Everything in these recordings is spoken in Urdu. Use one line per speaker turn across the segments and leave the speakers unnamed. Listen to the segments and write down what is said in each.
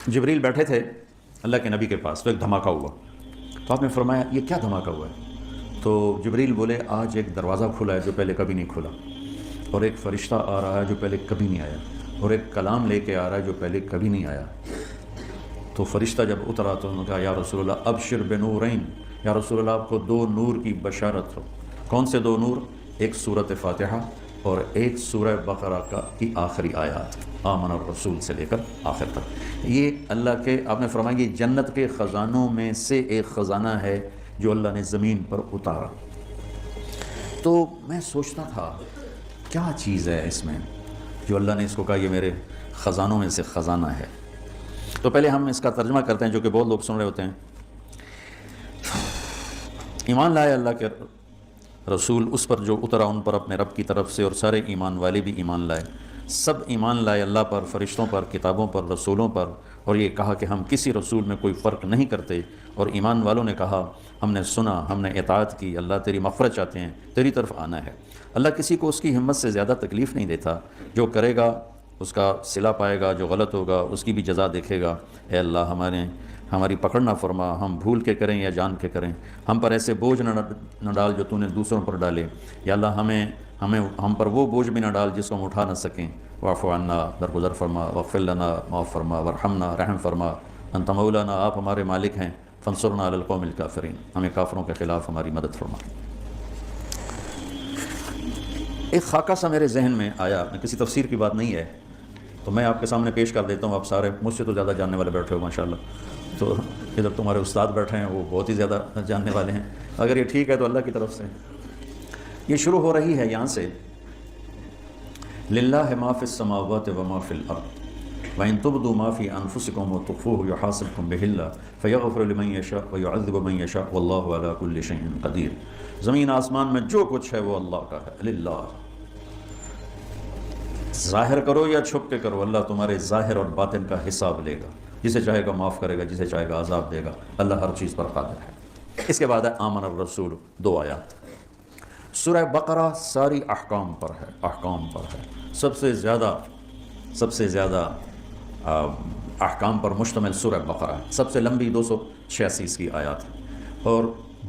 جبریل بیٹھے تھے اللہ کے نبی کے پاس، تو ایک دھماکہ ہوا، تو آپ نے فرمایا یہ کیا دھماکہ ہوا ہے؟ تو جبریل بولے آج ایک دروازہ کھلا ہے جو پہلے کبھی نہیں کھلا، اور ایک فرشتہ آ رہا ہے جو پہلے کبھی نہیں آیا، اور ایک کلام لے کے آ رہا ہے جو پہلے کبھی نہیں آیا۔ تو فرشتہ جب اترا تو انہوں نے کہا یا رسول اللہ ابشر بنورین، یا رسول اللہ آپ کو دو نور کی بشارت ہو۔ کون سے دو نور؟ ایک سورۃ فاتحہ اور ایک سورہ بقرہ کی آخری آیات، آمن الرسول سے لے کر آخر تک۔ یہ اللہ کے، آپ نے فرمایا یہ جنت کے خزانوں میں سے ایک خزانہ ہے جو اللہ نے زمین پر اتارا۔ تو میں سوچتا تھا کیا چیز ہے اس میں جو اللہ نے اس کو کہا یہ میرے خزانوں میں سے خزانہ ہے۔ تو پہلے ہم اس کا ترجمہ کرتے ہیں جو کہ بہت لوگ سن رہے ہوتے ہیں۔ ایمان لائے اللہ کے رسول اس پر جو اترا ان پر اپنے رب کی طرف سے، اور سارے ایمان والے بھی ایمان لائے، سب ایمان لائے اللہ پر، فرشتوں پر، کتابوں پر، رسولوں پر، اور یہ کہا کہ ہم کسی رسول میں کوئی فرق نہیں کرتے۔ اور ایمان والوں نے کہا ہم نے سنا، ہم نے اطاعت کی، اللہ تیری مغفرت چاہتے ہیں، تیری طرف آنا ہے۔ اللہ کسی کو اس کی ہمت سے زیادہ تکلیف نہیں دیتا، جو کرے گا اس کا صلہ پائے گا، جو غلط ہوگا اس کی بھی جزا دیکھے گا۔ اے اللہ ہماری پکڑ نہ فرما، ہم بھول کے کریں یا جان کے کریں، ہم پر ایسے بوجھ نہ ڈال جو تو نے دوسروں پر ڈالے۔ یا اللہ ہم پر وہ بوجھ بھی نہ ڈال جس کو ہم اٹھا نہ سکیں۔ واعف عنا، درگزر فرما، واغفر لنا، معاف فرما، وارحمنا، رحم فرما، انت مولانا، آپ ہمارے مالک ہیں، فانصرنا علی القوم الکافرین، ہمیں کافروں کے خلاف ہماری مدد فرما۔ ایک خاکہ سا میرے ذہن میں آیا، کسی تفسیر کی بات نہیں ہے، تو میں آپ کے سامنے پیش کر دیتا ہوں۔ آپ سارے مجھ سے تو زیادہ جاننے والے بیٹھے ہو ماشاءاللہ، تو ادھر تمہارے استاد بیٹھے ہیں وہ بہت ہی زیادہ جاننے والے ہیں، اگر یہ ٹھیک ہے تو اللہ کی طرف سے۔ یہ شروع ہو رہی ہے یہاں سے، للہ ما فی السماوات وما فی الارض وَإِن تُبْدُوا مَا فِي أَنفُسِكُمْ وَتُخْفُوهُ يُحَاسِبْكُم بِهِ اللَّهُ فَيَغْفِرُ لِمَن يَشَاءُ وَيُعَذِّبُ مَن يَشَاءُ وَاللَّهُ عَلَى كُلِّ شَيْءٍ قَدِيرٌ۔ زمین آسمان میں جو کچھ ہے وہ اللہ کا ہے، للہ۔ ظاہر کرو یا چھپ کے کرو، اللہ تمہارے ظاہر اور باطن کا حساب لے گا، جسے چاہے گا معاف کرے گا، جسے چاہے گا عذاب دے گا، اللہ ہر چیز پر قادر ہے۔ اس کے بعد ہے آمن الرسول، دو آیات۔ سورہ بقرہ ساری احکام پر ہے، احکام پر ہے، سب سے زیادہ احکام پر مشتمل سورہ بقرہ ہے، سب سے لمبی 286 کی آیات ہے، اور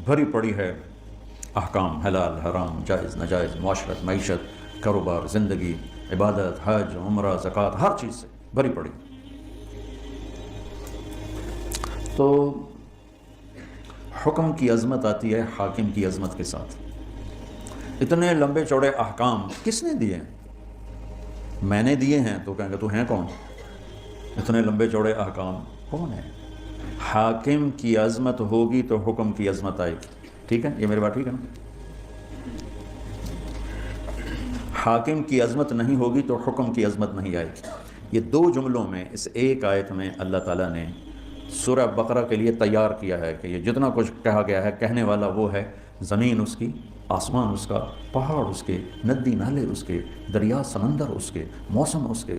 بھری پڑی ہے احکام، حلال حرام، جائز ناجائز، معاشرت، معیشت، کاروبار، زندگی، عبادت، حج، عمرہ، زکوٰۃ، ہر چیز سے بھری پڑی۔ تو حکم کی عظمت آتی ہے حاکم کی عظمت کے ساتھ۔ اتنے لمبے چوڑے احکام کس نے دیے ہیں؟ میں نے دیے ہیں، تو کہیں گے تو ہیں کون؟ اتنے لمبے چوڑے احکام کون ہے؟ حاکم کی عظمت ہوگی تو حکم کی عظمت آئے گی، ٹھیک ہے؟ یہ میری بات ٹھیک ہے نا؟ حاکم کی عظمت نہیں ہوگی تو حکم کی عظمت نہیں آئے گی۔ یہ دو جملوں میں، اس ایک آیت میں اللہ تعالیٰ نے سورہ بقرہ کے لیے تیار کیا ہے کہ یہ جتنا کچھ کہا گیا ہے، کہنے والا وہ ہے، زمین اس کی، آسمان اس کا، پہاڑ اس کے، ندی نالے اس کے، دریا سمندر اس کے، موسم اس کے،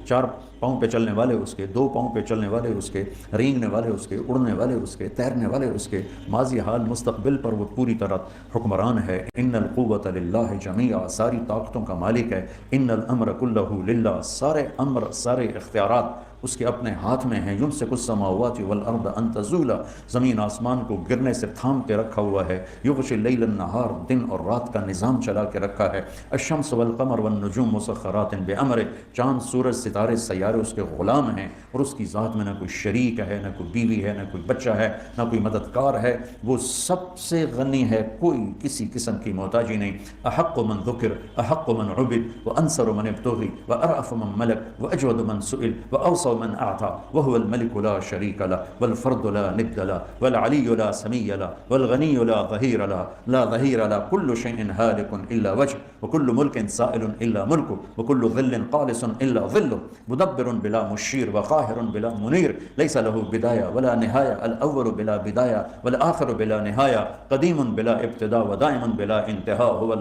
چار پاؤں پہ چلنے والے اس کے، دو پاؤں پہ چلنے والے اس کے، رینگنے والے اس کے، اڑنے والے اس کے، تیرنے والے اس کے، ماضی حال مستقبل پر وہ پوری طرح حکمران ہے۔ ان القوۃ للہ جمیعا، ساری طاقتوں کا مالک ہے۔ ان الامر کلہ للہ، سارے امر، سارے اختیارات اس کے اپنے ہاتھ میں ہیں۔ یمسک السماوات والارض ان تزولا، زمین آسمان کو گرنے سے تھام کے رکھا ہوا ہے۔ یغشی اللیل النہار، دن اور رات کا نظام چلا کے رکھا ہے۔ الشمس والقمر والنجوم مسخرات بامرہ، چاند سورج ستارے سیارے اس کے غلام ہیں، اور اس کی ذات میں نہ کوئی شریک ہے، نہ کوئی بیوی ہے، نہ کوئی بچہ ہے، نہ کوئی مددگار ہے، وہ سب سے غنی ہے، کوئی کسی قسم کی محتاجی نہیں۔ احق من ذکر، احق من عبد، وانصر من ابتغی، وارأف من ملک، واجود من سئل، واوصى من اعطى، وهو الملك لا شريك له، والفرد لا ند له، والعلي لا سمي له، والغني لا ظهير له، لا ظهير له، كل شيء هالك الا وجهه، وكل ملك سائل الا ملكه، وكل ظل قالص الا ظله، مدبر بلا مشير، وقاهر بلا منير، ليس له بدايه ولا نهايه، الاول بلا بدايه والاخر بلا نهايه، قديم بلا ابتداء ودائم بلا انتهاء، هو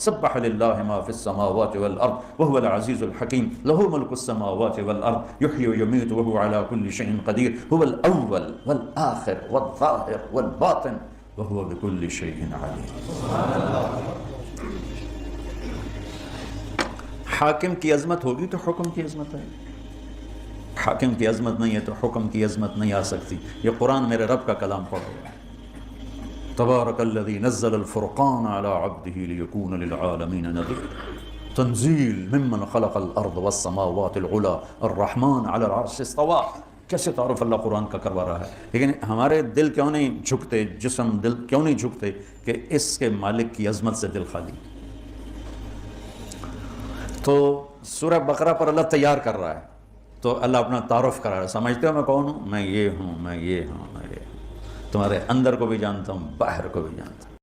سبح لله ما في السماوات والارض وهو العزيز الحكيم، له ملك السماوات والارض، يحيي ويميت وهو على كل شيء قدير، هو الاول والاخر والظاهر والباطن وهو بكل شيء عليم۔ حاکم کی عظمت ہوگی تو حکم کی عظمت ہے۔ حاکم کی عظمت نہیں ہے تو حکم کی عظمت نہیں آ سکتی. یہ قرآن میرے رب کا کلام پڑھو. تبارک الذی نزل الفرقان علی عبدہ لیکون للعالمین نذیر. تنزیل ممن خلق الارض والسماوات العلی الرحمن علی العرش استوى. کیسے تعارف اللہ قرآن کا کروا رہا ہے. لیکن ہمارے دل کیوں نہیں جھکتے، جسم دل کیوں نہیں جھکتے کہ اس کے مالک کی عظمت سے دل خالی. تو سورہ بقرہ پر اللہ تیار کر رہا ہے، تو اللہ اپنا تعارف کرا رہا ہے. سمجھتے ہو میں کون ہوں؟ میں یہ ہوں، میں یہ ہوں، میں یہ ہوں. تمہارے اندر کو بھی جانتا ہوں، باہر کو بھی جانتا ہوں.